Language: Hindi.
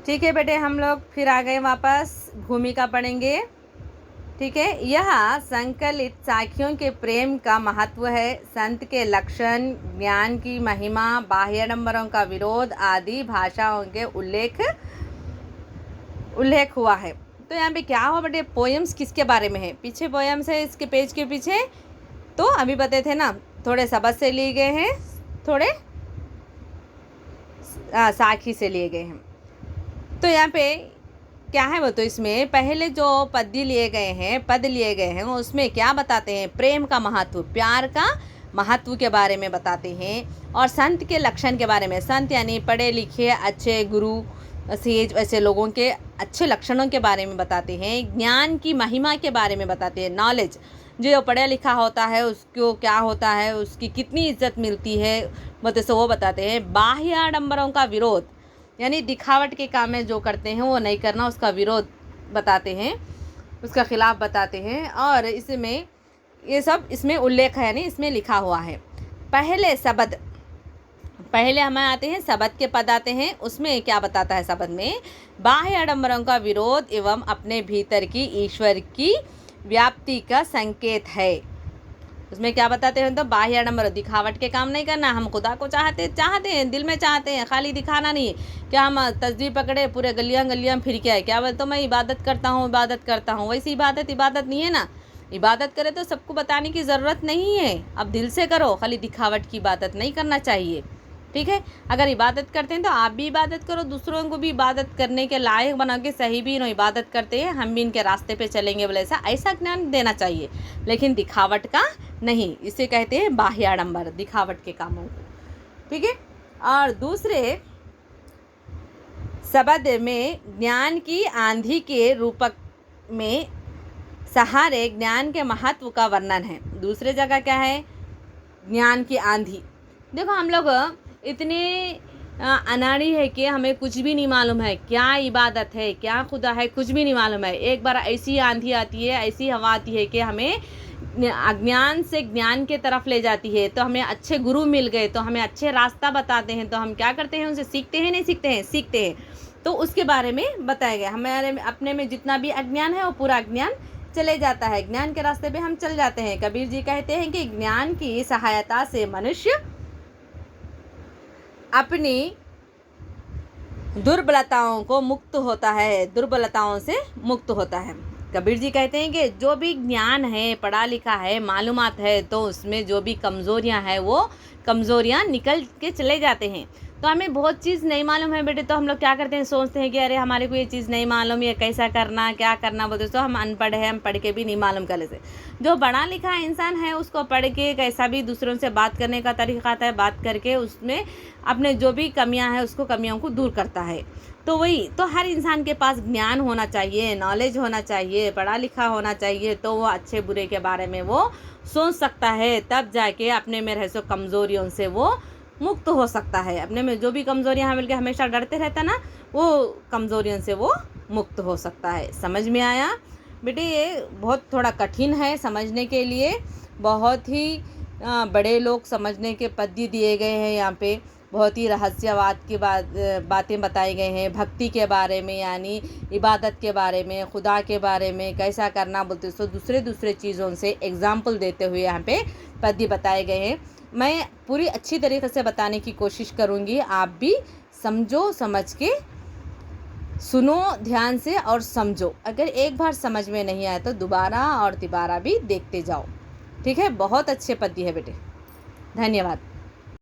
ठीक है बेटे, हम लोग फिर आ गए वापस, भूमिका पढ़ेंगे। ठीक है, यह संकलित साखियों के प्रेम का महत्व है, संत के लक्षण, ज्ञान की महिमा, बाह्याडंबरों का विरोध आदि भाषाओं के उल्लेख हुआ है। तो यहाँ पे क्या हुआ बेटे, पोएम्स किसके बारे में है, पीछे पोएम्स है इसके पेज के पीछे। तो अभी बताए थे ना, थोड़े सबद से लिए गए हैं, थोड़े साखी से लिए गए हैं। तो यहाँ पे क्या है वो, तो इसमें पहले जो पद लिए गए हैं उसमें क्या बताते हैं, प्रेम का महत्व, प्यार का महत्व के बारे में बताते हैं, और संत के लक्षण के बारे में, संत यानी पढ़े लिखे अच्छे गुरु सेज ऐसे लोगों के अच्छे लक्षणों के बारे में बताते हैं, ज्ञान की महिमा के बारे में बताते हैं, नॉलेज, जो पढ़ा लिखा होता है उसको क्या होता है, उसकी कितनी इज्जत मिलती है, मतलब वो बताते हैं। बाह्य आडंबरों का विरोध, यानी दिखावट के काम में जो करते हैं वो नहीं करना, उसका विरोध बताते हैं, उसका खिलाफ बताते हैं। और इसमें ये सब इसमें उल्लेख है, यानी इसमें लिखा हुआ है। पहले शब्द, पहले हमें आते हैं शब्द के पद आते हैं, उसमें क्या बताता है शब्द में, बाह्य आडंबरों का विरोध एवं अपने भीतर की ईश्वर की व्याप्ति का संकेत है। उसमें क्या बताते हैं, तो बाह्य आडंबर, दिखावट के काम नहीं करना, हम खुदा को चाहते हैं, दिल में चाहते हैं, खाली दिखाना नहीं। क्या हम तस्वीर पकड़े पूरे गलियां फिर के आए, क्या बोलते, तो मैं इबादत करता हूँ, वैसी इबादत नहीं है ना। इबादत करे तो सबको बताने की ज़रूरत नहीं है, अब दिल से करो, खाली दिखावट की इबादत नहीं करना चाहिए। ठीक है, अगर इबादत करते हैं तो आप भी इबादत करो, दूसरों को भी इबादत करने के लायक बना के, सही भी इन्हों इबादत करते हैं, हम भी इनके रास्ते पे चलेंगे बोले, ऐसा ज्ञान देना चाहिए, लेकिन दिखावट का नहीं। इसे कहते हैं बाह्य आडंबर, दिखावट के कामों को। ठीक है, और दूसरे शब्द में ज्ञान की आंधी के रूपक में सहारे ज्ञान के महत्व का वर्णन है। दूसरे जगह क्या है, ज्ञान की आंधी। देखो हम लोग इतने अनाड़ी है कि हमें कुछ भी नहीं मालूम है, क्या इबादत है, क्या खुदा है, कुछ भी नहीं मालूम है। एक बार ऐसी आंधी आती है, ऐसी हवा आती है कि हमें अज्ञान से ज्ञान के तरफ ले जाती है। तो हमें अच्छे गुरु मिल गए, तो हमें अच्छे रास्ता बताते हैं, तो हम क्या करते हैं, उनसे सीखते हैं, नहीं सीखते हैं, सीखते हैं। तो उसके बारे में बताया गया, हमारे अपने में जितना भी अज्ञान है वो पूरा अज्ञान चले जाता है, ज्ञान के रास्ते पे हम चल जाते हैं। कबीर जी कहते हैं कि ज्ञान की सहायता से मनुष्य अपनी दुर्बलताओं को मुक्त होता है, दुर्बलताओं से मुक्त होता है। कबीर जी कहते हैं कि जो भी ज्ञान है, पढ़ा लिखा है, मालूमात है, तो उसमें जो भी कमज़ोरियां हैं वो कमज़ोरियां निकल के चले जाते हैं। तो हमें बहुत चीज़ नहीं मालूम है बेटे, तो हम लोग क्या करते हैं, सोचते हैं कि अरे हमारे को ये चीज़ नहीं मालूम, ये कैसा करना, क्या करना, बोलते तो हम अनपढ़ हैं, हम पढ़ के भी नहीं मालूम कर लेते। जो पढ़ा लिखा इंसान है उसको पढ़ के कैसा भी दूसरों से बात करने का तरीका आता है, बात करके उसमें अपने जो भी कमियां हैं उसको कमियों को दूर करता है। तो वही तो हर इंसान के पास ज्ञान होना चाहिए, नॉलेज होना चाहिए, पढ़ा लिखा होना चाहिए, तो वो अच्छे बुरे के बारे में वो सोच सकता है, तब जाके अपने में रह सो कमज़ोरियों से वो मुक्त हो सकता है। अपने में जो भी कमज़ोरियां हैं मिलकर हमेशा डरते रहता ना, वो कमज़ोरियों से वो मुक्त हो सकता है। समझ में आया बेटे, ये बहुत थोड़ा कठिन है समझने के लिए, बहुत ही बड़े लोग समझने के पद्य दिए गए हैं। यहाँ पे बहुत ही रहस्यवाद की बातें बताई गई हैं, भक्ति के बारे में, यानी इबादत के बारे में, खुदा के बारे में कैसा करना बोलते, सो दूसरे चीज़ों से एग्जाम्पल देते हुए यहाँ पे पद्य बताए गए हैं। मैं पूरी अच्छी तरीके से बताने की कोशिश करूँगी, आप भी समझो, समझ के सुनो ध्यान से और समझो। अगर एक बार समझ में नहीं आया तो दोबारा और तिबारा भी देखते जाओ। ठीक है, बहुत अच्छे पद्य है बेटे। धन्यवाद।